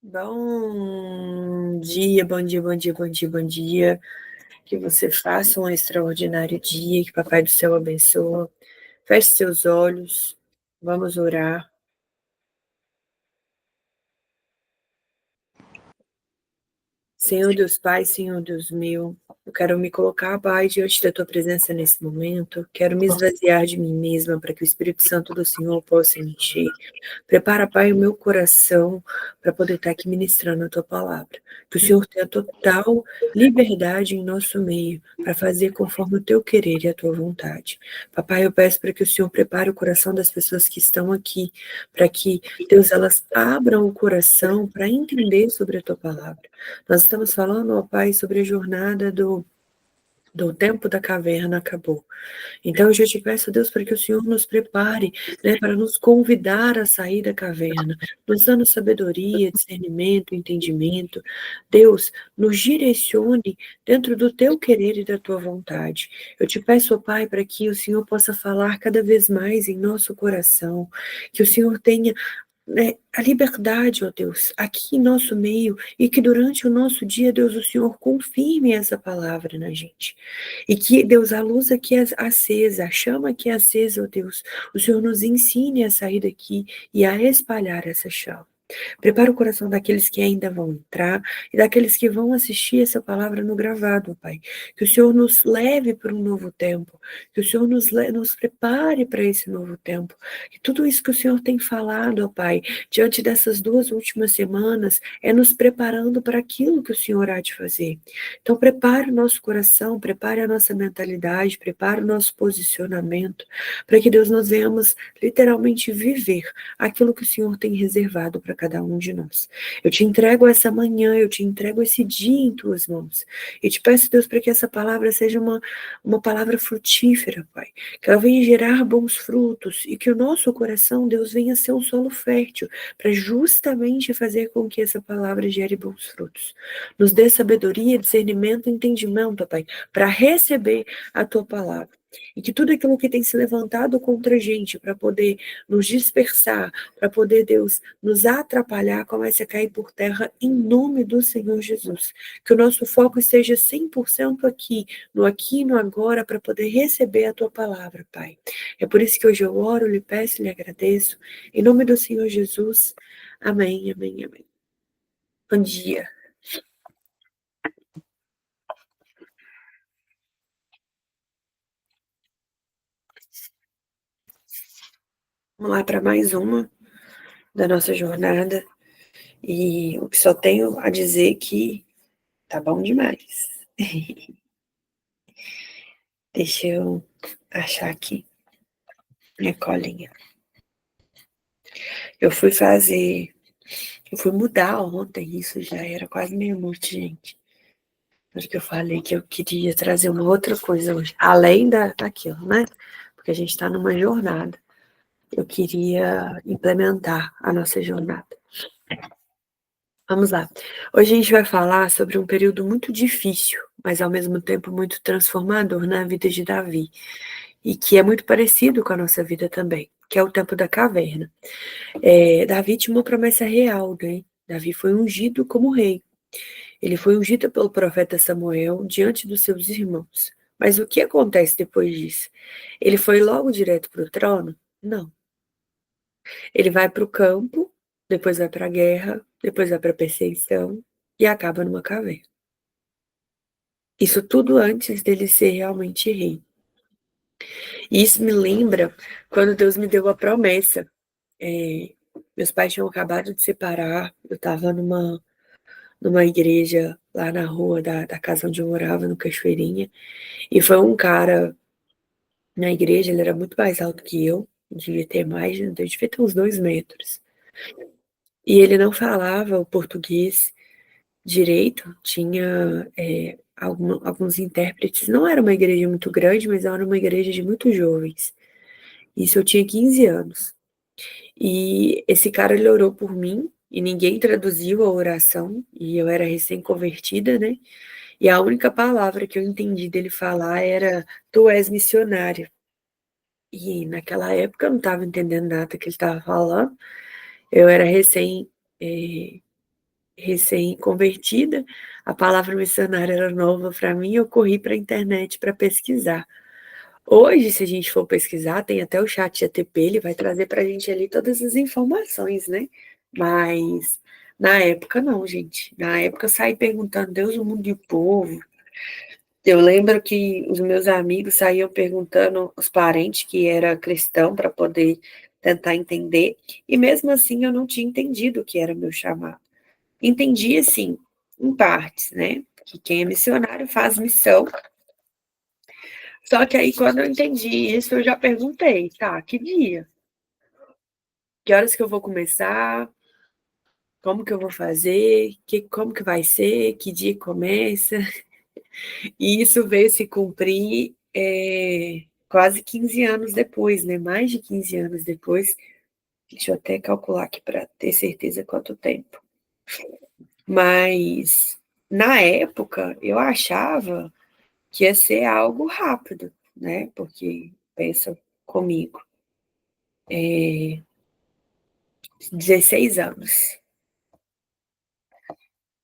Bom dia, bom dia, bom dia, bom dia, bom dia. Que você faça um extraordinário dia, que Papai do Céu abençoe. Feche seus olhos, vamos orar. Senhor Deus Pai, Senhor Deus meu, eu quero me colocar, Pai, diante da Tua presença nesse momento. Quero me esvaziar de mim mesma para que o Espírito Santo do Senhor possa encher. Prepara, Pai, o meu coração para poder estar aqui ministrando a Tua palavra. Que o Senhor tenha total liberdade em nosso meio para fazer conforme o Teu querer e a Tua vontade. Papai, eu peço para que o Senhor prepare o coração das pessoas que estão aqui, para que, Deus, elas abram o coração para entender sobre a Tua palavra. Nós estamos falando, ó Pai, sobre a jornada do tempo da caverna acabou. Então eu já te peço, Deus, para que o Senhor nos prepare, né, para nos convidar a sair da caverna, nos dando sabedoria, discernimento, entendimento. Deus, nos direcione dentro do teu querer e da tua vontade. Eu te peço, ó Pai, para que o Senhor possa falar cada vez mais em nosso coração, que o Senhor tenha, né, a liberdade, ó Deus, aqui em nosso meio, e que durante o nosso dia, Deus, o Senhor confirme essa palavra na gente. E que, Deus, a luz aqui é acesa, a chama aqui é acesa, ó Deus, o Senhor nos ensine a sair daqui e a espalhar essa chama. Prepara o coração daqueles que ainda vão entrar e daqueles que vão assistir essa palavra no gravado, Pai. Que o Senhor nos leve para um novo tempo, que o Senhor nos prepare para esse novo tempo. Que tudo isso que o Senhor tem falado, ó Pai, diante dessas 2 últimas semanas, é nos preparando para aquilo que o Senhor há de fazer. Então, prepare o nosso coração, prepare a nossa mentalidade, prepare o nosso posicionamento, para que Deus nós venhamos literalmente viver aquilo que o Senhor tem reservado para cada um de nós. Eu te entrego essa manhã, eu te entrego esse dia em tuas mãos. E te peço, Deus, para que essa palavra seja uma palavra frutífera, Pai. Que ela venha gerar bons frutos e que o nosso coração, Deus, venha ser um solo fértil para justamente fazer com que essa palavra gere bons frutos. Nos dê sabedoria, discernimento e entendimento, Pai, para receber a tua palavra. E que tudo aquilo que tem se levantado contra a gente para poder nos dispersar, para poder, Deus, nos atrapalhar, comece a cair por terra em nome do Senhor Jesus. Que o nosso foco esteja 100% aqui e no agora, para poder receber a tua palavra, Pai. É por isso que hoje eu oro, lhe peço, lhe agradeço. Em nome do Senhor Jesus. Amém, amém, amém. Bom dia. Vamos lá para mais uma da nossa jornada. E o que só tenho a dizer que tá bom demais. Deixa eu achar aqui minha colinha. Eu fui fazer, eu fui mudar ontem, isso já era quase meia-noite, gente. Porque eu falei que eu queria trazer uma outra coisa hoje, além daquilo, né? Porque a gente está numa jornada. Eu queria implementar a nossa jornada. Vamos lá. Hoje a gente vai falar sobre um período muito difícil, mas ao mesmo tempo muito transformador na vida de Davi. E que é muito parecido com a nossa vida também, que é o tempo da caverna. Davi tinha uma promessa real, né? Davi foi ungido como rei. Ele foi ungido pelo profeta Samuel diante dos seus irmãos. Mas o que acontece depois disso? Ele foi logo direto para o trono? Não. Ele vai para o campo, depois vai para a guerra, depois vai para a perseguição e acaba numa caverna. Isso tudo antes dele ser realmente rei. E isso me lembra quando Deus me deu a promessa. É, meus pais tinham acabado de separar, eu estava numa igreja lá na rua da casa onde eu morava, no Cachoeirinha, e foi um cara na igreja, ele era muito mais alto que eu, devia ter mais, devia ter uns 2 metros. E ele não falava o português direito, tinha alguns intérpretes, não era uma igreja muito grande, mas era uma igreja de muitos jovens. Isso eu tinha 15 anos. E esse cara, ele orou por mim, e ninguém traduziu a oração, e eu era recém-convertida, né? E a única palavra que eu entendi dele falar era: tu és missionária. E naquela época eu não estava entendendo nada que ele estava falando, eu era recém-convertida, recém-convertida, a palavra missionária era nova para mim, eu corri para a internet para pesquisar. Hoje, se a gente for pesquisar, tem até o chat GTP, ele vai trazer para a gente ali todas as informações, né? Mas na época não, gente. Na época eu saí perguntando Deus, o mundo e o povo. Eu lembro que os meus amigos saíam perguntando os parentes que era cristão para poder tentar entender, e mesmo assim eu não tinha entendido o que era meu chamado. Entendi assim, em partes, né? Que quem é missionário faz missão. Só que aí, quando eu entendi isso, eu já perguntei, tá, que dia? Que horas que eu vou começar? Como que eu vou fazer? Como que vai ser? Que dia começa? E isso veio se cumprir quase 15 anos depois, né? Mais de 15 anos depois. Deixa eu até calcular aqui para ter certeza quanto tempo. Mas, na época, eu achava que ia ser algo rápido, né? Porque, pensa comigo, 16 anos.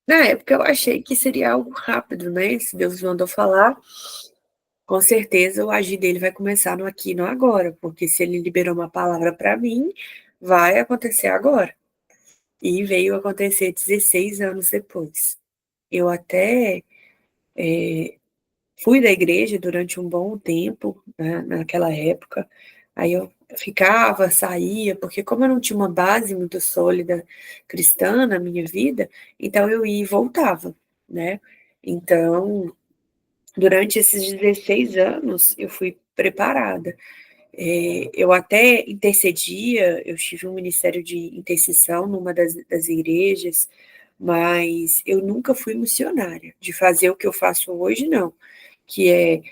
Na época eu achei que seria algo rápido, né? Se Deus mandou falar, com certeza o agir dele vai começar no aqui e no agora, porque se ele liberou uma palavra para mim, vai acontecer agora. E veio acontecer 16 anos depois. Eu até fui da igreja durante um bom tempo, né, naquela época. Aí eu ficava, saía, porque como eu não tinha uma base muito sólida cristã na minha vida, então eu ia e voltava, né? Então, durante esses 16 anos, eu fui preparada. Eu até intercedia, eu tive um ministério de intercessão numa das igrejas, mas eu nunca fui missionária, de fazer o que eu faço hoje, não, que é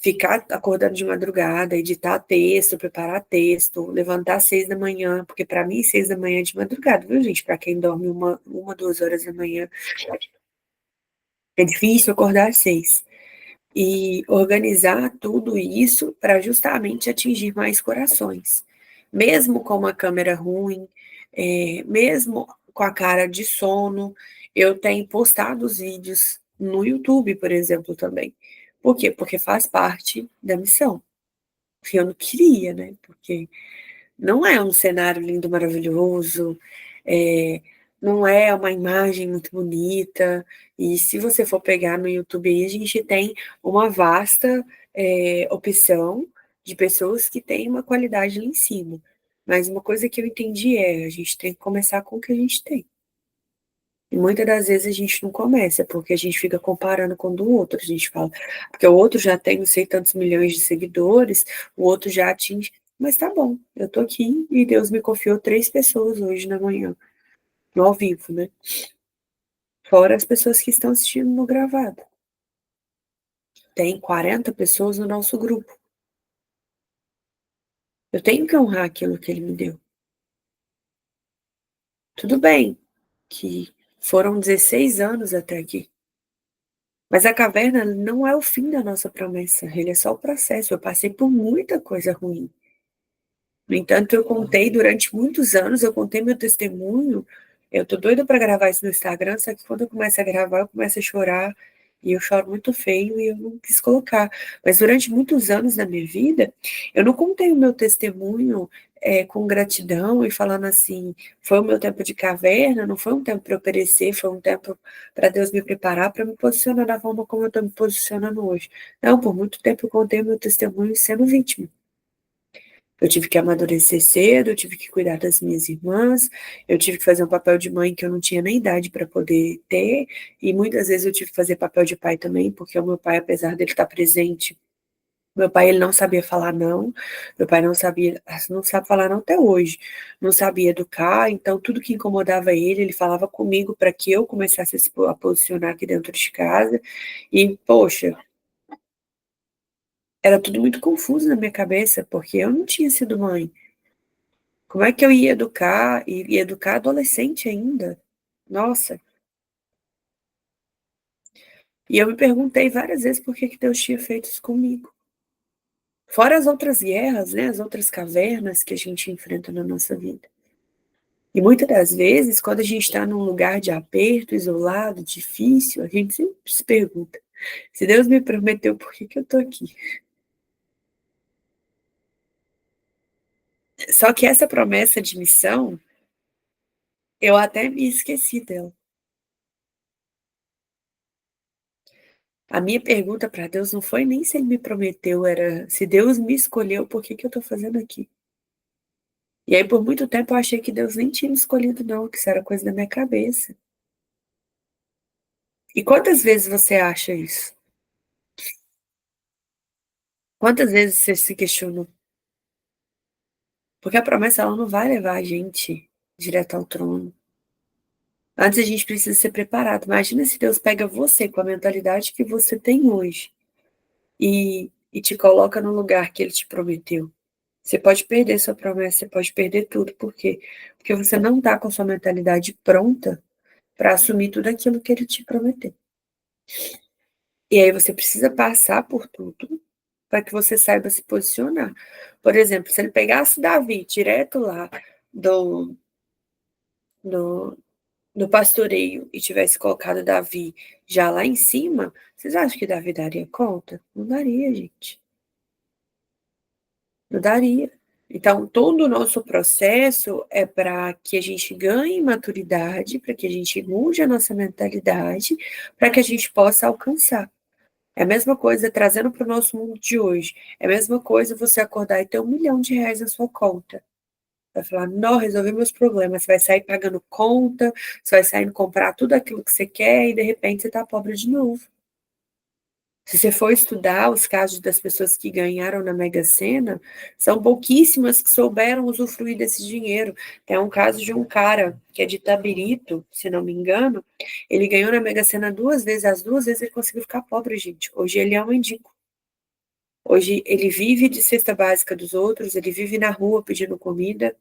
ficar acordando de madrugada, editar texto, preparar texto, levantar às 6 da manhã, porque para mim 6 da manhã é de madrugada, viu, gente? Para quem dorme 2 horas da manhã, é difícil acordar às 6. E organizar tudo isso para justamente atingir mais corações. Mesmo com uma câmera ruim, mesmo com a cara de sono, eu tenho postado os vídeos no YouTube, por exemplo, também. Por quê? Porque faz parte da missão. Eu não queria, né? Porque não é um cenário lindo, maravilhoso, é, não é uma imagem muito bonita. E se você for pegar no YouTube aí, a gente tem uma vasta opção de pessoas que têm uma qualidade lá em cima. Mas uma coisa que eu entendi a gente tem que começar com o que a gente tem. E muitas das vezes a gente não começa, porque a gente fica comparando com o do outro. A gente fala, porque o outro já tem não sei tantos milhões de seguidores, o outro já atinge. Mas tá bom, eu tô aqui e Deus me confiou 3 pessoas hoje na manhã, no ao vivo, né? Fora as pessoas que estão assistindo no gravado. Tem 40 pessoas no nosso grupo. Eu tenho que honrar aquilo que ele me deu. Tudo bem que foram 16 anos até aqui. Mas a caverna não é o fim da nossa promessa, ele é só o processo. Eu passei por muita coisa ruim. No entanto, eu contei durante muitos anos, eu contei meu testemunho. Eu tô doida para gravar isso no Instagram, só que quando eu começo a gravar, eu começo a chorar e eu choro muito feio e eu não quis colocar. Mas durante muitos anos da minha vida, eu não contei o meu testemunho com gratidão e falando assim, foi o meu tempo de caverna, não foi um tempo para eu perecer, foi um tempo para Deus me preparar para me posicionar da forma como eu estou me posicionando hoje. Não, por muito tempo eu contei o meu testemunho sendo vítima. Eu tive que amadurecer cedo, eu tive que cuidar das minhas irmãs, eu tive que fazer um papel de mãe que eu não tinha nem idade para poder ter, e muitas vezes eu tive que fazer papel de pai também, porque o meu pai, apesar dele estar presente, meu pai ele não sabia falar não, meu pai não sabia, não sabe falar não até hoje, não sabia educar, então tudo que incomodava ele, ele falava comigo para que eu começasse a posicionar aqui dentro de casa, e poxa, era tudo muito confuso na minha cabeça, porque eu não tinha sido mãe. Como é que eu ia educar e educar adolescente ainda? Nossa. E eu me perguntei várias vezes por que que Deus tinha feito isso comigo. Fora as outras guerras, né, as outras cavernas que a gente enfrenta na nossa vida. E muitas das vezes, quando a gente está num lugar de aperto, isolado, difícil, a gente sempre se pergunta: se Deus me prometeu, por que eu estou aqui? Só que essa promessa de missão, eu até me esqueci dela. A minha pergunta para Deus não foi nem se ele me prometeu, era se Deus me escolheu, por que eu estou fazendo aqui? E aí, por muito tempo, eu achei que Deus nem tinha me escolhido, não, que isso era coisa da minha cabeça. E quantas vezes você acha isso? Quantas vezes você se questionou? Porque a promessa, ela não vai levar a gente direto ao trono. Antes a gente precisa ser preparado. Imagina se Deus pega você com a mentalidade que você tem hoje e te coloca no lugar que Ele te prometeu. Você pode perder sua promessa, você pode perder tudo. Por quê? Porque você não está com a sua mentalidade pronta para assumir tudo aquilo que Ele te prometeu. E aí você precisa passar por tudo para que você saiba se posicionar. Por exemplo, se ele pegasse Davi direto lá do, do, do pastoreio e tivesse colocado Davi já lá em cima, vocês acham que Davi daria conta? Não daria, gente. Não daria. Então, todo o nosso processo é para que a gente ganhe maturidade, para que a gente mude a nossa mentalidade, para que a gente possa alcançar. É a mesma coisa trazendo para o nosso mundo de hoje. É a mesma coisa você acordar e ter R$ 1 milhão na sua conta. Vai falar, não, resolvi meus problemas. Você vai sair pagando conta, você vai sair comprar tudo aquilo que você quer e de repente você está pobre de novo. Se você for estudar os casos das pessoas que ganharam na Mega Sena, são pouquíssimas que souberam usufruir desse dinheiro. Tem um caso de um cara que é de Itabirito, se não me engano, ele ganhou na Mega Sena 2 vezes, as 2 vezes ele conseguiu ficar pobre, gente. Hoje ele é um mendigo. Hoje ele vive de cesta básica dos outros, ele vive na rua pedindo comida.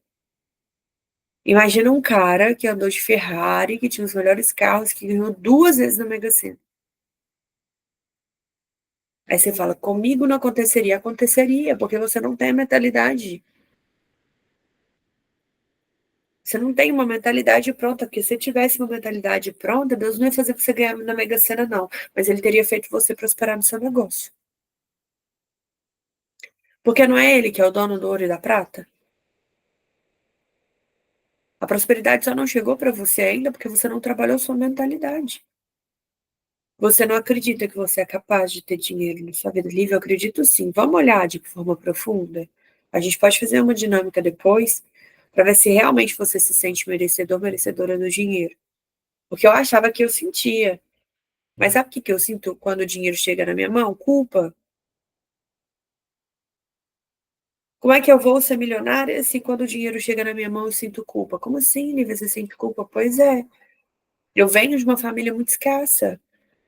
Imagina um cara que andou de Ferrari, que tinha os melhores carros, que ganhou 2 vezes na Mega Sena. Aí você fala, comigo não aconteceria. Aconteceria, porque você não tem a mentalidade. Você não tem uma mentalidade pronta, porque se tivesse uma mentalidade pronta, Deus não ia fazer você ganhar na Mega Sena, não. Mas ele teria feito você prosperar no seu negócio. Porque não é ele que é o dono do ouro e da prata? A prosperidade só não chegou para você ainda porque você não trabalhou sua mentalidade. Você não acredita que você é capaz de ter dinheiro na sua vida livre? Eu acredito sim. Vamos olhar de forma profunda? A gente pode fazer uma dinâmica depois para ver se realmente você se sente merecedor, merecedora do dinheiro. Porque eu achava que eu sentia. Mas sabe o que eu sinto quando o dinheiro chega na minha mão? Culpa. Como é que eu vou ser milionária se quando o dinheiro chega na minha mão eu sinto culpa? Como assim, Lívia, você sente culpa? Pois é. Eu venho de uma família muito escassa.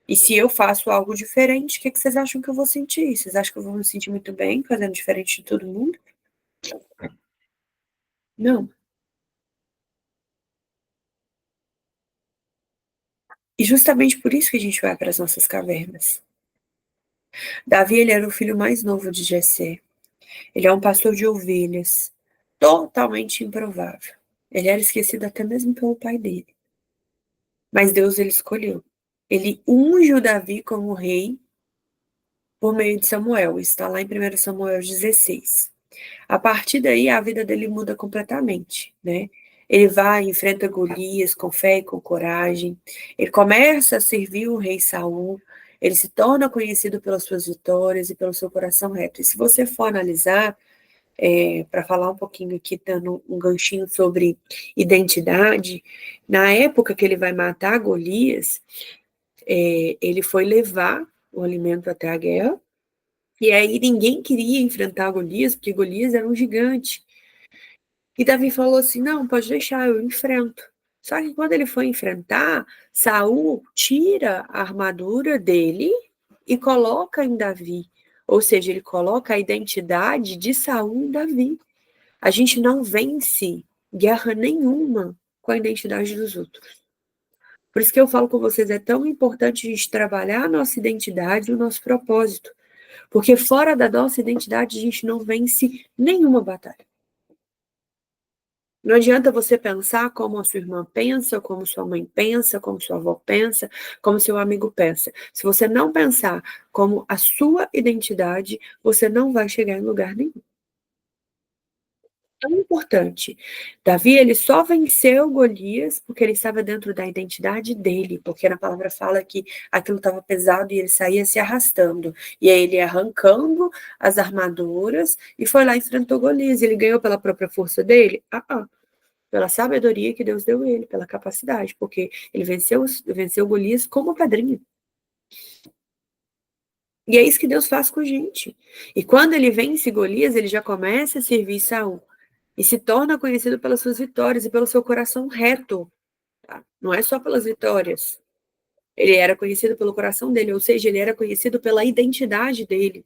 E se eu faço algo diferente, o que vocês acham que eu vou sentir? Vocês acham que eu vou me sentir muito bem fazendo diferente de todo mundo? Não. E justamente por isso que a gente vai para as nossas cavernas. Davi, ele era o filho mais novo de Jessé. Ele é um pastor de ovelhas, totalmente improvável. Ele era esquecido até mesmo pelo pai dele. Mas Deus ele escolheu. Ele unge o Davi como rei por meio de Samuel. Está lá em 1 Samuel 16. A partir daí, a vida dele muda completamente, né? Ele vai, enfrenta Golias com fé e com coragem. Ele começa a servir o rei Saul. Ele se torna conhecido pelas suas vitórias e pelo seu coração reto. E se você for analisar, para falar um pouquinho aqui, dando um ganchinho sobre identidade, na época que ele vai matar Golias, ele foi levar o alimento até a guerra. E aí ninguém queria enfrentar Golias, porque Golias era um gigante. E Davi falou assim: não, pode deixar, eu enfrento. Só que quando ele foi enfrentar, Saul tira a armadura dele e coloca em Davi. Ou seja, ele coloca a identidade de Saul em Davi. A gente não vence guerra nenhuma com a identidade dos outros. Por isso que eu falo com vocês, é tão importante a gente trabalhar a nossa identidade e o nosso propósito. Porque fora da nossa identidade, a gente não vence nenhuma batalha. Não adianta você pensar como a sua irmã pensa, como sua mãe pensa, como sua avó pensa, como seu amigo pensa. Se você não pensar como a sua identidade, você não vai chegar em lugar nenhum. Tão importante. Davi, ele só venceu Golias porque ele estava dentro da identidade dele, porque na palavra fala que aquilo estava pesado e ele saía se arrastando. E aí ele arrancando as armaduras e foi lá e enfrentou Golias. Ele ganhou pela própria força dele? Pela sabedoria que Deus deu a ele, pela capacidade, porque ele venceu Golias como pedrinha. E é isso que Deus faz com a gente. E quando ele vence Golias, ele já começa a servir Saul. E se torna conhecido pelas suas vitórias e pelo seu coração reto. Tá? Não é só pelas vitórias. Ele era conhecido pelo coração dele, ou seja, ele era conhecido pela identidade dele.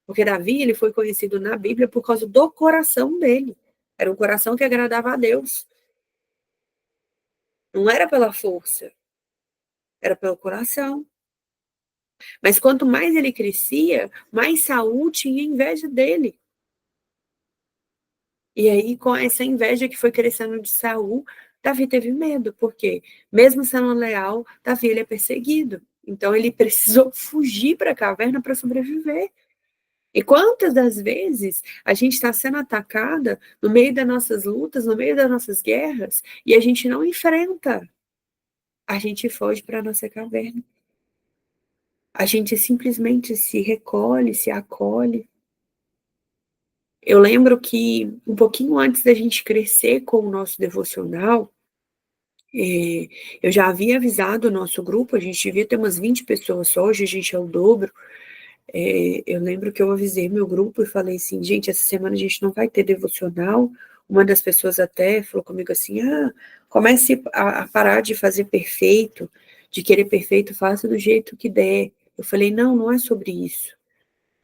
Porque Davi, ele foi conhecido na Bíblia por causa do coração dele. Era um coração que agradava a Deus. Não era pela força, era pelo coração. Mas quanto mais ele crescia, mais Saul tinha inveja dele. E aí, com essa inveja que foi crescendo de Saul, Davi teve medo, porque, mesmo sendo leal, Davi ele é perseguido. Então, ele precisou fugir para a caverna para sobreviver. E quantas das vezes a gente está sendo atacada no meio das nossas lutas, no meio das nossas guerras, e a gente não enfrenta, a gente foge para a nossa caverna. A gente simplesmente se recolhe, se acolhe. Eu lembro que um pouquinho antes da gente crescer com o nosso devocional, eu já havia avisado o nosso grupo, a gente devia ter umas 20 pessoas só, hoje a gente é o dobro. Eu lembro que eu avisei meu grupo e falei assim, gente, essa semana a gente não vai ter devocional. Uma das pessoas até falou comigo assim, comece a parar de fazer perfeito, de querer perfeito, faça do jeito que der. Eu falei, não, não é sobre isso.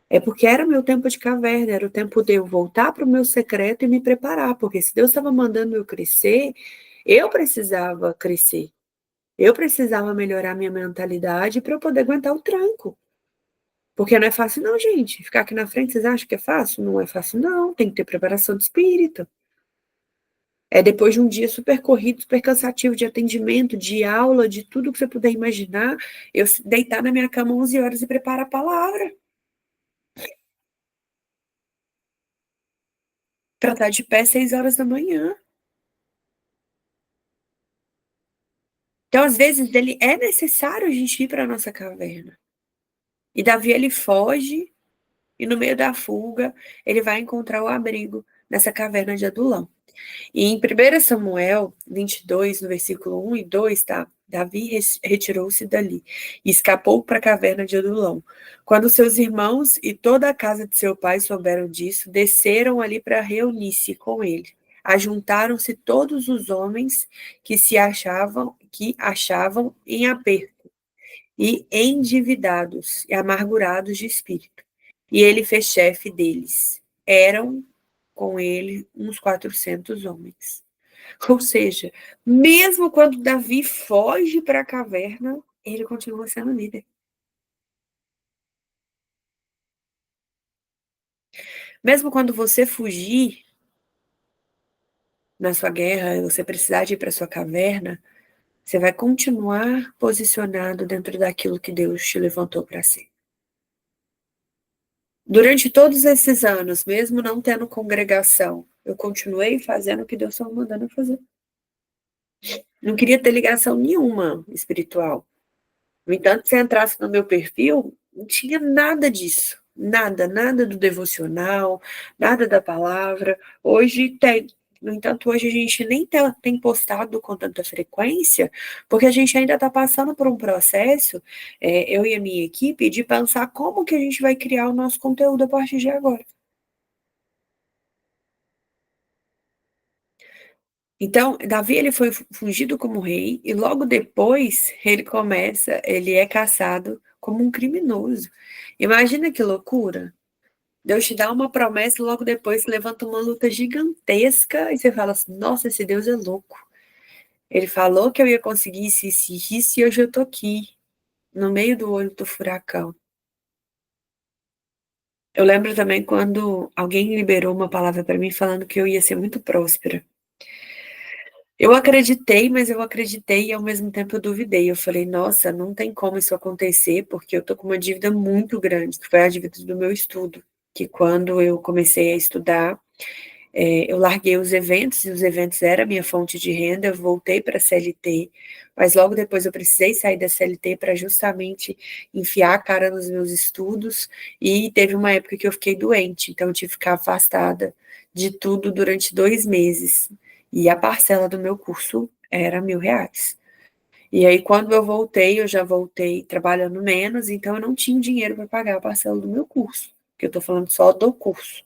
É porque era meu tempo de caverna, era o tempo de eu voltar para o meu secreto e me preparar, porque se Deus estava mandando eu crescer, eu precisava crescer. Eu precisava melhorar minha mentalidade para eu poder aguentar o tranco. Porque não é fácil, não, gente. Ficar aqui na frente, vocês acham que é fácil? Não é fácil, não. Tem que ter preparação de espírito. É depois de um dia super corrido, super cansativo de atendimento, de aula, de tudo que você puder imaginar, eu deitar na minha cama 11 horas e preparar a palavra. Para estar de pé 6 horas da manhã. Então, às vezes, ele é necessário a gente ir para a nossa caverna. E Davi, ele foge, e no meio da fuga, ele vai encontrar o abrigo nessa caverna de Adulão. E em 1 Samuel 22, no versículo 1 e 2, tá? Davi retirou-se dali e escapou para a caverna de Adulão. Quando seus irmãos e toda a casa de seu pai souberam disso, desceram ali para reunir-se com ele. Ajuntaram-se todos os homens que achavam em aperto e endividados e amargurados de espírito. E ele fez chefe deles. Eram com ele uns 400 homens. Ou seja, mesmo quando Davi foge para a caverna, ele continua sendo líder. Mesmo quando você fugir na sua guerra, você precisar de ir para sua caverna, você vai continuar posicionado dentro daquilo que Deus te levantou para ser. Durante todos esses anos, mesmo não tendo congregação, eu continuei fazendo o que Deus estava mandando eu fazer. Não queria ter ligação nenhuma espiritual. No entanto, se entrasse no meu perfil, não tinha nada disso. Nada, nada do devocional, nada da palavra. Hoje tem. No entanto, hoje a gente nem tem postado com tanta frequência, porque a gente ainda está passando por um processo, eu e a minha equipe, de pensar como que a gente vai criar o nosso conteúdo a partir de agora. Então, Davi ele foi fungido como rei e logo depois ele é caçado como um criminoso. Imagina que loucura. Deus te dá uma promessa e logo depois levanta uma luta gigantesca e você fala assim, nossa, esse Deus é louco. Ele falou que eu ia conseguir isso e hoje eu tô aqui, no meio do olho do furacão. Eu lembro também quando alguém liberou uma palavra para mim falando que eu ia ser muito próspera. Eu acreditei, mas eu acreditei e ao mesmo tempo eu duvidei. Eu falei, nossa, não tem como isso acontecer, porque eu tô com uma dívida muito grande, que foi a dívida do meu estudo. Que quando eu comecei a estudar, eu larguei os eventos, e os eventos eram a minha fonte de renda, eu voltei para a CLT, mas logo depois eu precisei sair da CLT para justamente enfiar a cara nos meus estudos, e teve uma época que eu fiquei doente, então eu tive que ficar afastada de tudo durante 2 meses, e a parcela do meu curso era R$ 1.000. E aí, quando eu já voltei trabalhando menos, então eu não tinha dinheiro para pagar a parcela do meu curso, porque eu estou falando só do curso,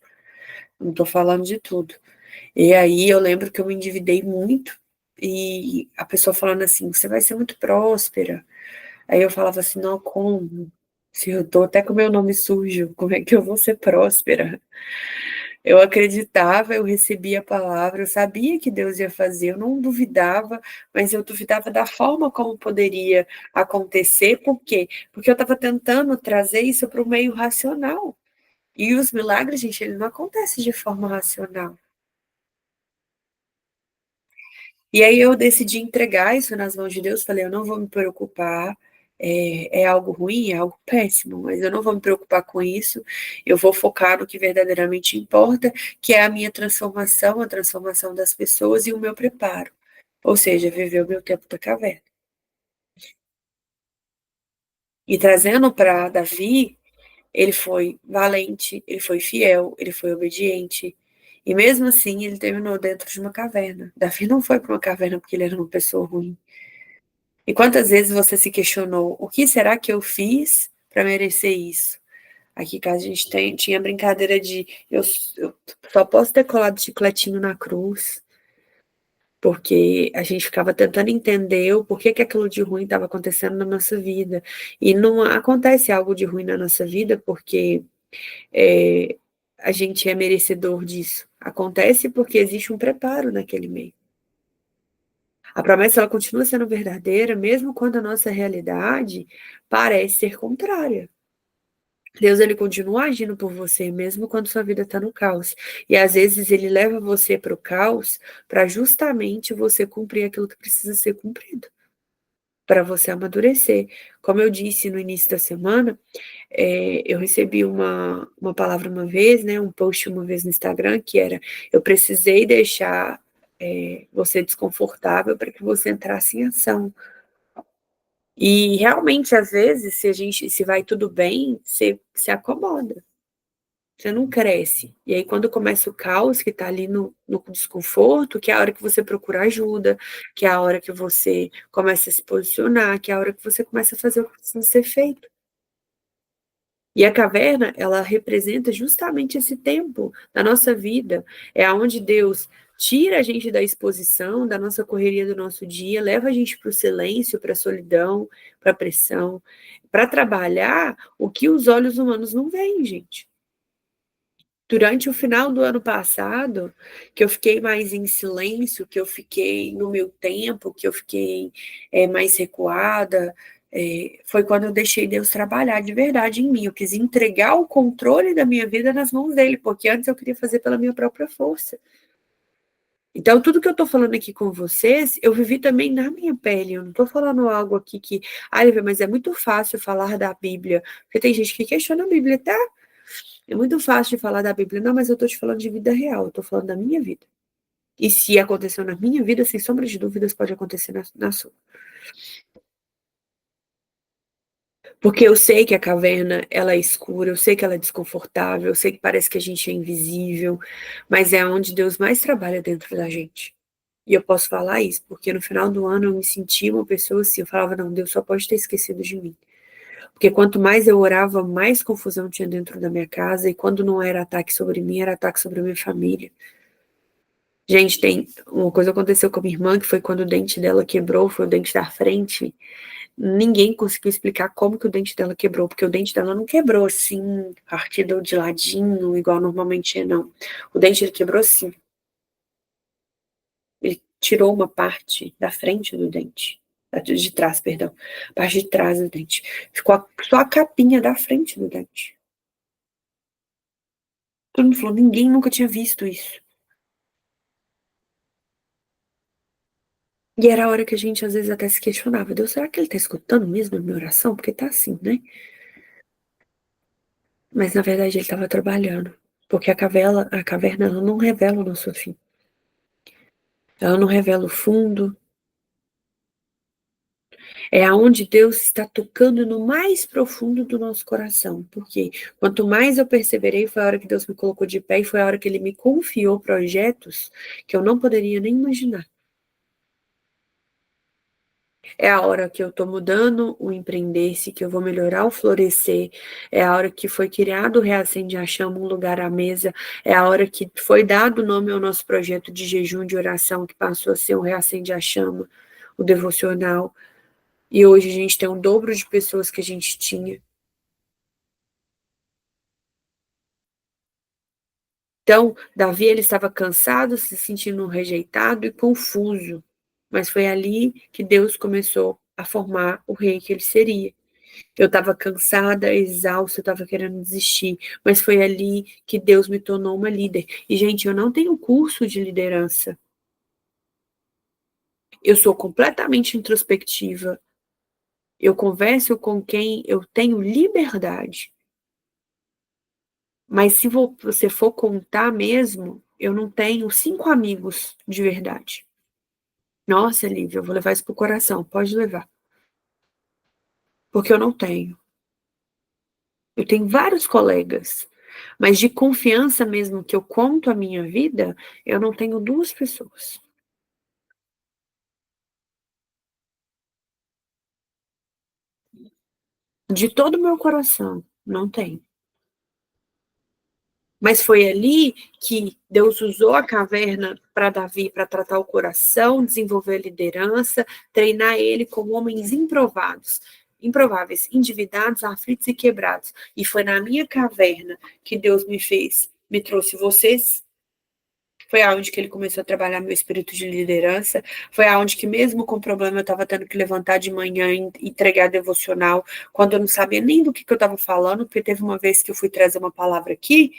não estou falando de tudo. E aí eu lembro que eu me endividei muito e a pessoa falando assim, você vai ser muito próspera. Aí eu falava assim, não, como? Se eu tô até com meu nome sujo, como é que eu vou ser próspera? Eu acreditava, eu recebia a palavra, eu sabia que Deus ia fazer, eu não duvidava, mas eu duvidava da forma como poderia acontecer, por quê? Porque eu estava tentando trazer isso para o meio racional. E os milagres, gente, eles não acontecem de forma racional. E aí eu decidi entregar isso nas mãos de Deus, falei, eu não vou me preocupar, é algo ruim, é algo péssimo, mas eu não vou me preocupar com isso, eu vou focar no que verdadeiramente importa, que é a minha transformação, a transformação das pessoas e o meu preparo, ou seja, viver o meu tempo da caverna. E trazendo para Davi, ele foi valente, ele foi fiel, ele foi obediente, e mesmo assim ele terminou dentro de uma caverna. Davi não foi para uma caverna porque ele era uma pessoa ruim. E quantas vezes você se questionou, o que será que eu fiz para merecer isso? Aqui em casa a gente tinha brincadeira de eu só posso ter colado chicletinho na cruz, porque a gente ficava tentando entender o porquê que aquilo de ruim estava acontecendo na nossa vida. E não acontece algo de ruim na nossa vida porque é, a gente é merecedor disso. Acontece porque existe um preparo naquele meio. A promessa ela continua sendo verdadeira, mesmo quando a nossa realidade parece ser contrária. Deus ele continua agindo por você, mesmo quando sua vida está no caos. E às vezes ele leva você para o caos para justamente você cumprir aquilo que precisa ser cumprido, para você amadurecer. Como eu disse no início da semana, eu recebi uma palavra uma vez, né, um post uma vez no Instagram, que era: eu precisei deixar você desconfortável para que você entrasse em ação. E realmente, às vezes, se vai tudo bem, você se acomoda, você não cresce. E aí, quando começa o caos, que está ali no desconforto, que é a hora que você procura ajuda, que é a hora que você começa a se posicionar, que é a hora que você começa a fazer o que precisa ser feito. E a caverna, ela representa justamente esse tempo da nossa vida. É onde Deus tira a gente da exposição, da nossa correria do nosso dia, leva a gente para o silêncio, para a solidão, para a pressão, para trabalhar o que os olhos humanos não veem, gente. Durante o final do ano passado, que eu fiquei mais em silêncio, que eu fiquei no meu tempo, que eu fiquei mais recuada, foi quando eu deixei Deus trabalhar de verdade em mim. Eu quis entregar o controle da minha vida nas mãos dele, porque antes eu queria fazer pela minha própria força. Então, tudo que eu estou falando aqui com vocês, eu vivi também na minha pele. Eu não estou falando algo aqui que, Lívia, mas é muito fácil falar da Bíblia, porque tem gente que questiona a Bíblia, tá? É muito fácil de falar da Bíblia. Não, mas eu estou te falando de vida real, eu estou falando da minha vida. E se aconteceu na minha vida, sem sombra de dúvidas, pode acontecer na sua. Porque eu sei que a caverna, ela é escura, eu sei que ela é desconfortável, eu sei que parece que a gente é invisível, mas é onde Deus mais trabalha dentro da gente. E eu posso falar isso, porque no final do ano eu me sentia uma pessoa assim, eu falava, não, Deus só pode ter esquecido de mim. Porque quanto mais eu orava, mais confusão tinha dentro da minha casa, e quando não era ataque sobre mim, era ataque sobre a minha família. Gente, tem uma coisa aconteceu com a minha irmã, que foi quando o dente dela quebrou, foi o dente da frente. Ninguém conseguiu explicar como que o dente dela quebrou, porque o dente dela não quebrou assim, partido de ladinho, igual normalmente é, não. O dente ele quebrou assim. Ele tirou uma parte da frente do dente. De trás, perdão. A parte de trás do dente. Ficou só a capinha da frente do dente. Todo mundo falou, ninguém nunca tinha visto isso. E era a hora que a gente às vezes até se questionava, Deus, será que ele tá escutando mesmo a minha oração? Porque tá assim, né? Mas na verdade ele estava trabalhando. Porque a caverna ela não revela o nosso fim. Ela não revela o fundo. É aonde Deus está tocando no mais profundo do nosso coração. Porque quanto mais eu perseverei, foi a hora que Deus me colocou de pé e foi a hora que Ele me confiou projetos que eu não poderia nem imaginar. É a hora que eu estou mudando o empreender-se, que eu vou melhorar o florescer. É a hora que foi criado o Reacende a Chama, um lugar à mesa. É a hora que foi dado o nome ao nosso projeto de jejum de oração, que passou a ser o Reacende a Chama, o devocional. E hoje a gente tem o dobro de pessoas que a gente tinha. Então, Davi ele estava cansado, se sentindo rejeitado e confuso. Mas foi ali que Deus começou a formar o rei que ele seria. Eu estava cansada, exausta, eu estava querendo desistir, mas foi ali que Deus me tornou uma líder. E, gente, eu não tenho curso de liderança. Eu sou completamente introspectiva. Eu converso com quem eu tenho liberdade. Mas se você for contar mesmo, eu não tenho 5 amigos de verdade. Nossa, Lívia, eu vou levar isso pro coração. Pode levar. Porque eu não tenho. Eu tenho vários colegas, mas de confiança mesmo que eu conto a minha vida, eu não tenho 2 pessoas. De todo o meu coração, não tenho. Mas foi ali que Deus usou a caverna para Davi, para tratar o coração, desenvolver a liderança, treinar ele como homens improváveis, endividados, aflitos e quebrados. E foi na minha caverna que Deus me trouxe vocês. Foi aonde que ele começou a trabalhar meu espírito de liderança. Foi aonde que, mesmo com problema, eu estava tendo que levantar de manhã e entregar devocional, quando eu não sabia nem do que eu estava falando, porque teve uma vez que eu fui trazer uma palavra aqui,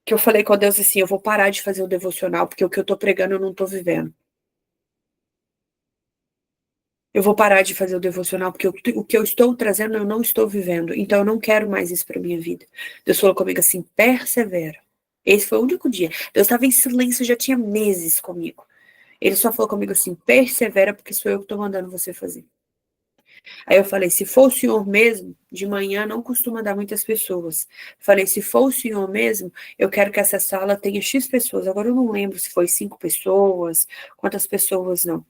que eu falei com Deus assim: eu vou parar de fazer o devocional, porque o que eu estou pregando eu não estou vivendo. Eu vou parar de fazer o devocional, porque o que eu estou trazendo eu não estou vivendo. Então eu não quero mais isso para minha vida. Deus falou comigo assim: persevera. Esse foi o único dia. Deus estava em silêncio já tinha meses comigo. Ele só falou comigo assim: persevera, porque sou eu que estou mandando você fazer. Aí eu falei: se for o senhor mesmo, de manhã não costuma dar muitas pessoas. Falei: se for o senhor mesmo, eu quero que essa sala tenha X pessoas. Agora eu não lembro se foi 5 pessoas, quantas pessoas não.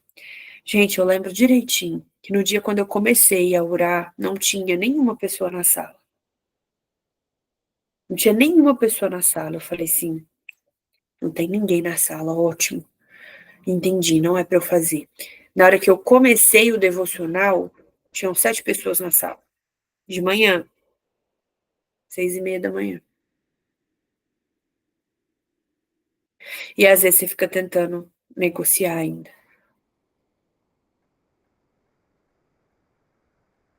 Gente, eu lembro direitinho que no dia quando eu comecei a orar, não tinha nenhuma pessoa na sala. Não tinha nenhuma pessoa na sala. Eu falei assim: não tem ninguém na sala, ótimo. Entendi, não é para eu fazer. Na hora que eu comecei o devocional, tinham 7 pessoas na sala. De manhã, 6:30 da manhã. E às vezes você fica tentando negociar ainda.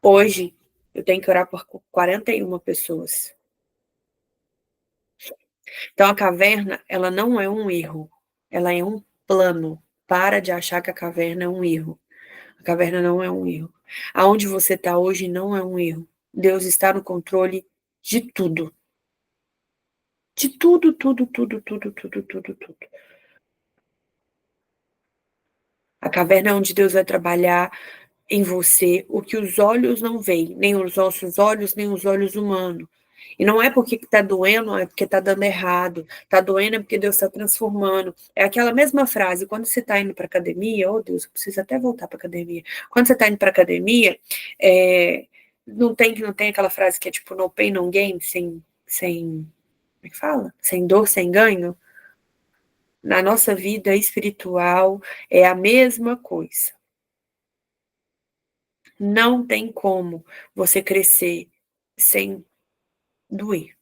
Hoje, eu tenho que orar por 41 pessoas. Então, a caverna, ela não é um erro. Ela é um plano. Para de achar que a caverna é um erro. A caverna não é um erro. Aonde você está hoje não é um erro. Deus está no controle de tudo. De tudo, tudo, tudo, tudo, tudo, tudo, tudo. A caverna é onde Deus vai trabalhar em você o que os olhos não veem, nem os nossos olhos, nem os olhos humanos. E não é porque está doendo, é porque está dando errado. Está doendo é porque Deus está transformando. É aquela mesma frase, quando você está indo para academia, oh Deus, eu preciso até voltar para academia. Quando você está indo para academia, não tem aquela frase que é tipo no pain, no gain, como é que fala? Sem dor, sem ganho. Na nossa vida espiritual é a mesma coisa. Não tem como você crescer sem doer.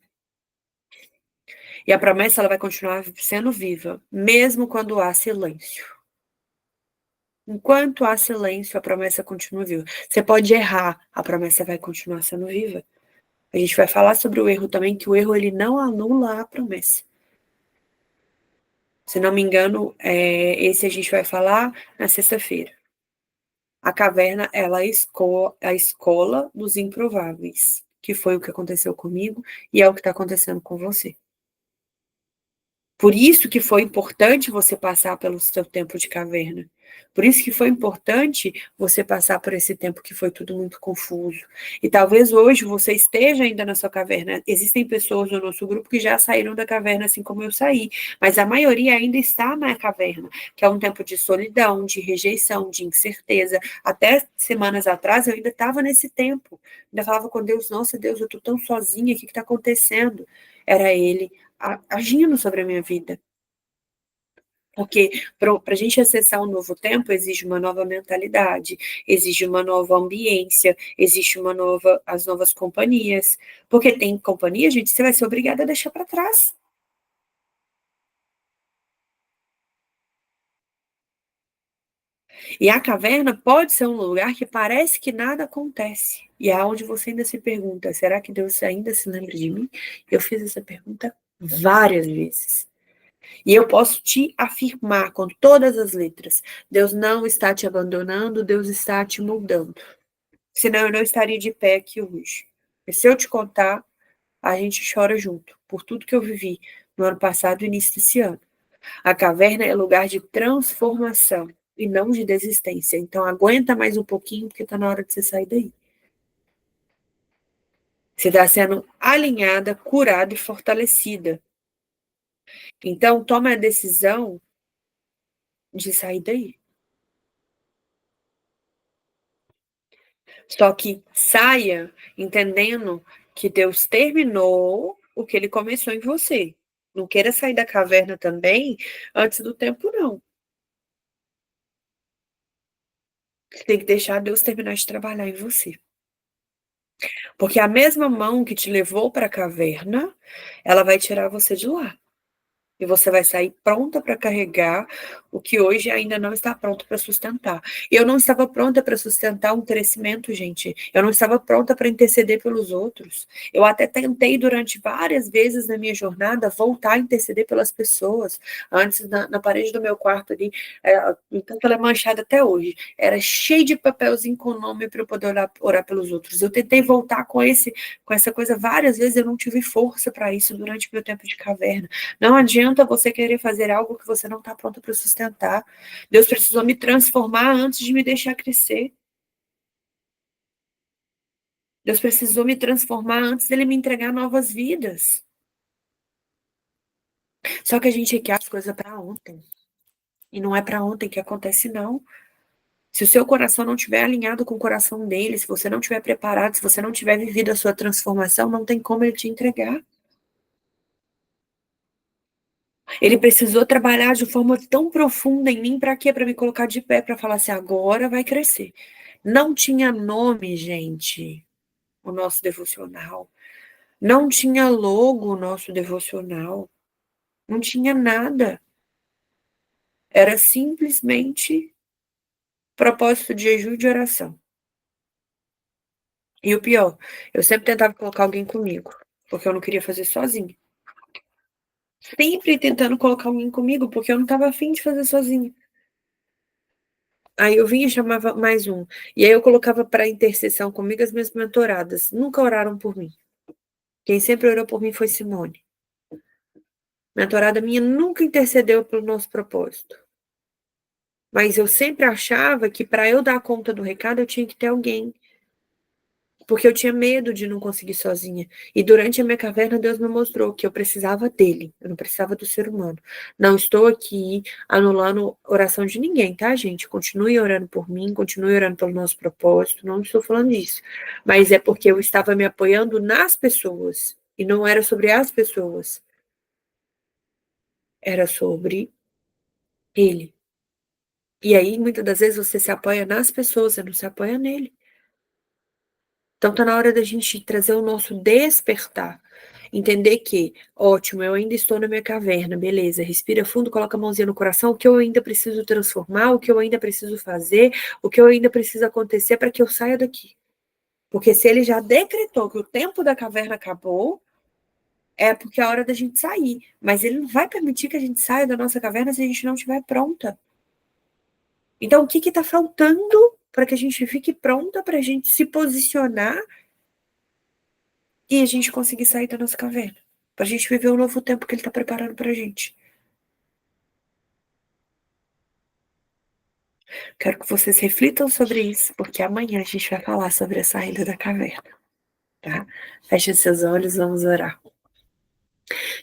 E a promessa ela vai continuar sendo viva, mesmo quando há silêncio. Enquanto há silêncio, a promessa continua viva. Você pode errar, a promessa vai continuar sendo viva. A gente vai falar sobre o erro também, que o erro ele não anula a promessa. Se não me engano, esse a gente vai falar na sexta-feira. A caverna, ela é a escola dos improváveis, que foi o que aconteceu comigo e é o que está acontecendo com você. Por isso que foi importante você passar pelo seu tempo de caverna. Por isso que foi importante você passar por esse tempo que foi tudo muito confuso. E talvez hoje você esteja ainda na sua caverna. Existem pessoas no nosso grupo que já saíram da caverna assim como eu saí, mas a maioria ainda está na caverna, que é um tempo de solidão, de rejeição, de incerteza. Até semanas atrás eu ainda estava nesse tempo. Ainda falava com Deus, nossa Deus, eu estou tão sozinha, o que está acontecendo? Era ele agindo sobre a minha vida. Porque para a gente acessar um novo tempo, exige uma nova mentalidade, exige uma nova ambiência, existe as novas companhias. Porque tem companhia, gente, você vai ser obrigada a deixar para trás. E a caverna pode ser um lugar que parece que nada acontece. E é onde você ainda se pergunta: será que Deus ainda se lembra de mim? Eu fiz essa pergunta várias vezes. E eu posso te afirmar com todas as letras: Deus não está te abandonando, Deus está te moldando. Senão eu não estaria de pé aqui hoje. E se eu te contar, a gente chora junto, por tudo que eu vivi no ano passado e início desse ano. A caverna é lugar de transformação e não de desistência. Então aguenta mais um pouquinho, porque está na hora de você sair daí. Você está sendo alinhada, curada e fortalecida. Então toma a decisão de sair daí. Só que saia entendendo que Deus terminou o que ele começou em você. Não queira sair da caverna também antes do tempo, não. Você tem que deixar Deus terminar de trabalhar em você. Porque a mesma mão que te levou para a caverna, ela vai tirar você de lá. E você vai sair pronta para carregar o que hoje ainda não está pronto para sustentar. Eu não estava pronta para sustentar um crescimento, gente. Eu não estava pronta para interceder pelos outros. Eu até tentei durante várias vezes na minha jornada voltar a interceder pelas pessoas. Antes, na parede do meu quarto ali, então ela é manchada até hoje. Era cheio de papelzinho com nome para eu poder orar pelos outros. Eu tentei voltar com essa coisa várias vezes, eu não tive força para isso durante o meu tempo de caverna. Não adianta você querer fazer algo que você não está pronto para sustentar. Deus precisou me transformar antes de me deixar crescer. Deus precisou me transformar antes dele me entregar novas vidas. Só que a gente quer as coisas para ontem. E não é para ontem que acontece, não. Se o seu coração não estiver alinhado com o coração dele, se você não estiver preparado, se você não tiver vivido a sua transformação, não tem como ele te entregar. Ele precisou trabalhar de forma tão profunda em mim, para quê? Para me colocar de pé, para falar assim, agora vai crescer. Não tinha nome, gente, o nosso devocional. Não tinha logo o nosso devocional. Não tinha nada. Era simplesmente propósito de jejum e de oração. E o pior, eu sempre tentava colocar alguém comigo, porque eu não queria fazer sozinha. Sempre tentando colocar alguém comigo, porque eu não estava afim de fazer sozinha. Aí eu vinha e chamava mais um. E aí eu colocava para intercessão comigo as minhas mentoradas. Nunca oraram por mim. Quem sempre orou por mim foi Simone. Mentorada minha nunca intercedeu pelo nosso propósito. Mas eu sempre achava que para eu dar conta do recado eu tinha que ter alguém. Porque eu tinha medo de não conseguir sozinha. E durante a minha caverna, Deus me mostrou que eu precisava dele. Eu não precisava do ser humano. Não estou aqui anulando oração de ninguém, tá, gente? Continue orando por mim, continue orando pelo nosso propósito. Não estou falando isso. Mas é porque eu estava me apoiando nas pessoas. E não era sobre as pessoas. Era sobre ele. E aí, muitas das vezes, você se apoia nas pessoas, você não se apoia nele. Então tá na hora da gente trazer o nosso despertar. Entender que, ótimo, eu ainda estou na minha caverna, beleza. Respira fundo, coloca a mãozinha no coração, o que eu ainda preciso transformar, o que eu ainda preciso fazer, o que eu ainda preciso acontecer para que eu saia daqui. Porque se ele já decretou que o tempo da caverna acabou, é porque é a hora da gente sair. Mas ele não vai permitir que a gente saia da nossa caverna se a gente não estiver pronta. Então, o que está faltando para que a gente fique pronta para a gente se posicionar e a gente conseguir sair da nossa caverna, para a gente viver o novo tempo que Ele está preparando para a gente. Quero que vocês reflitam sobre isso, porque amanhã a gente vai falar sobre a saída da caverna, tá? Feche seus olhos, vamos orar.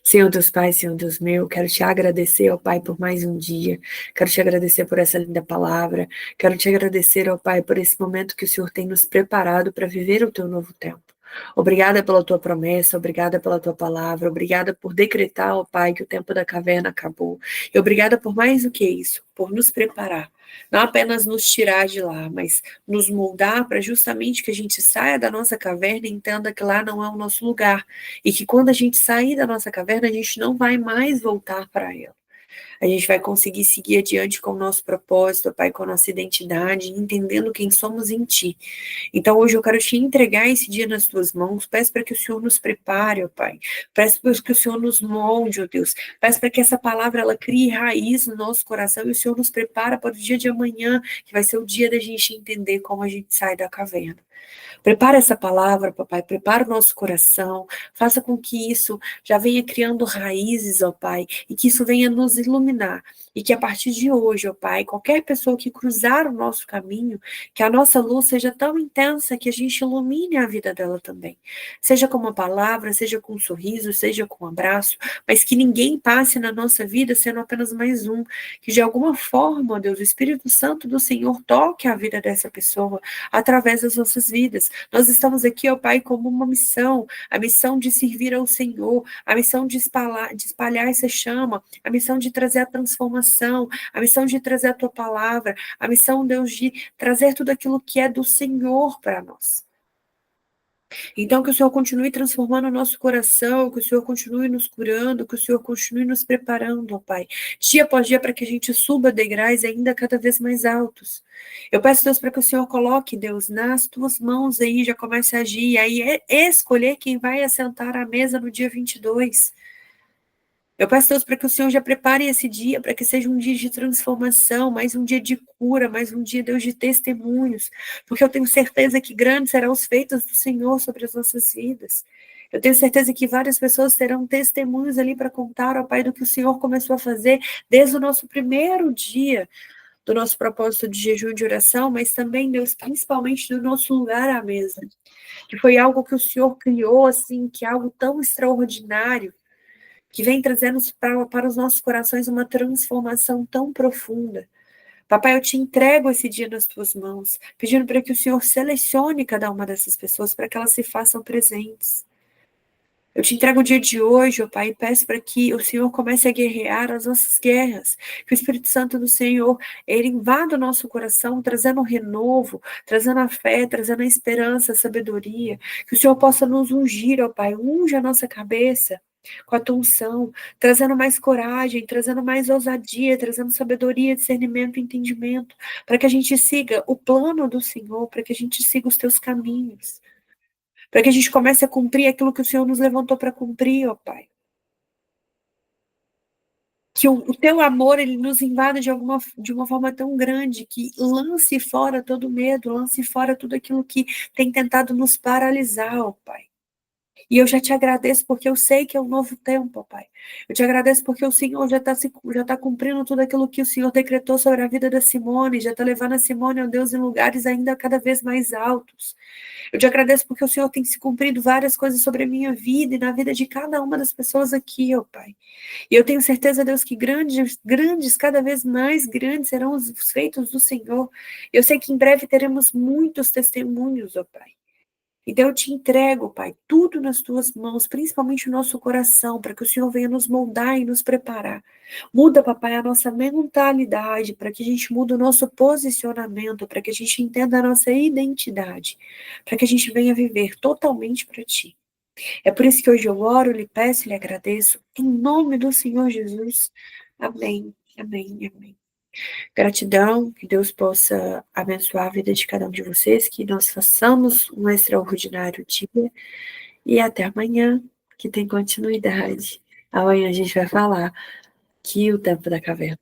Senhor Deus Pai, Senhor Deus meu, quero te agradecer, ó Pai, por mais um dia. Quero te agradecer por essa linda palavra. Quero te agradecer, ó Pai, por esse momento que o Senhor tem nos preparado para viver o teu novo tempo. Obrigada pela tua promessa, obrigada pela tua palavra, obrigada por decretar, ó Pai, que o tempo da caverna acabou. E obrigada por mais do que isso, por nos preparar. Não apenas nos tirar de lá, mas nos moldar para justamente que a gente saia da nossa caverna e entenda que lá não é o nosso lugar. E que quando a gente sair da nossa caverna, a gente não vai mais voltar para ela. A gente vai conseguir seguir adiante com o nosso propósito, Pai, com a nossa identidade, entendendo quem somos em Ti. Então, hoje eu quero te entregar esse dia nas Tuas mãos. Peço para que o Senhor nos prepare, ó Pai. Peço para que o Senhor nos molde, ó Deus. Peço para que essa palavra, ela crie raiz no nosso coração e o Senhor nos prepara para o dia de amanhã, que vai ser o dia da gente entender como a gente sai da caverna. Prepara essa palavra, papai, prepara o nosso coração, faça com que isso já venha criando raízes, ó Pai, e que isso venha nos iluminar. E que a partir de hoje, ó Pai, qualquer pessoa que cruzar o nosso caminho, que a nossa luz seja tão intensa que a gente ilumine a vida dela também. Seja com uma palavra, seja com um sorriso, seja com um abraço, mas que ninguém passe na nossa vida sendo apenas mais um. Que de alguma forma, ó Deus, o Espírito Santo do Senhor toque a vida dessa pessoa através das nossas vidas. Nós estamos aqui, ó Pai, como uma missão, a missão de servir ao Senhor, a missão de espalhar essa chama, a missão de trazer a transformação, a missão de trazer a Tua palavra, a missão, Deus, de trazer tudo aquilo que é do Senhor para nós. Então, que o Senhor continue transformando o nosso coração, que o Senhor continue nos curando, que o Senhor continue nos preparando, ó Pai, dia após dia, para que a gente suba degraus ainda cada vez mais altos. Eu peço, Deus, para que o Senhor coloque, Deus, nas tuas mãos aí, já comece a agir, e aí escolher quem vai assentar à mesa no dia 22. Eu peço, Deus, para que o Senhor já prepare esse dia, para que seja um dia de transformação, mais um dia de cura, mais um dia, Deus, de testemunhos, porque eu tenho certeza que grandes serão os feitos do Senhor sobre as nossas vidas. Eu tenho certeza que várias pessoas terão testemunhos ali para contar ao Pai do que o Senhor começou a fazer desde o nosso primeiro dia do nosso propósito de jejum e de oração, mas também, Deus, principalmente do nosso lugar à mesa, que foi algo que o Senhor criou, assim, que é algo tão extraordinário, que vem trazendo para os nossos corações uma transformação tão profunda. Papai, eu te entrego esse dia nas tuas mãos, pedindo para que o Senhor selecione cada uma dessas pessoas para que elas se façam presentes. Eu te entrego o dia de hoje, ó Pai, e peço para que o Senhor comece a guerrear as nossas guerras, que o Espírito Santo do Senhor, ele invada o nosso coração, trazendo um renovo, trazendo a fé, trazendo a esperança, a sabedoria, que o Senhor possa nos ungir, ó Pai, unge a nossa cabeça com a tua unção, trazendo mais coragem, trazendo mais ousadia, trazendo sabedoria, discernimento e entendimento, para que a gente siga o plano do Senhor, para que a gente siga os teus caminhos, para que a gente comece a cumprir aquilo que o Senhor nos levantou para cumprir, ó Pai. Que o teu amor, ele nos invada de uma forma tão grande, que lance fora todo medo, lance fora tudo aquilo que tem tentado nos paralisar, ó Pai. E eu já te agradeço porque eu sei que é um novo tempo, ó Pai. Eu te agradeço porque o Senhor já tá cumprindo tudo aquilo que o Senhor decretou sobre a vida da Simone, já está levando a Simone, ó Deus, em lugares ainda cada vez mais altos. Eu te agradeço porque o Senhor tem se cumprido várias coisas sobre a minha vida e na vida de cada uma das pessoas aqui, ó Pai. E eu tenho certeza, Deus, que grandes, cada vez mais grandes serão os feitos do Senhor. Eu sei que em breve teremos muitos testemunhos, ó Pai. Então eu te entrego, Pai, tudo nas tuas mãos, principalmente o nosso coração, para que o Senhor venha nos moldar e nos preparar. Muda, papai, a nossa mentalidade, para que a gente mude o nosso posicionamento, para que a gente entenda a nossa identidade, para que a gente venha viver totalmente para ti. É por isso que hoje eu oro, lhe peço e lhe agradeço, em nome do Senhor Jesus. Amém, amém, amém. Gratidão, que Deus possa abençoar a vida de cada um de vocês, que nós façamos um extraordinário dia e até amanhã, que tem continuidade. Amanhã a gente vai falar que o tempo da caverna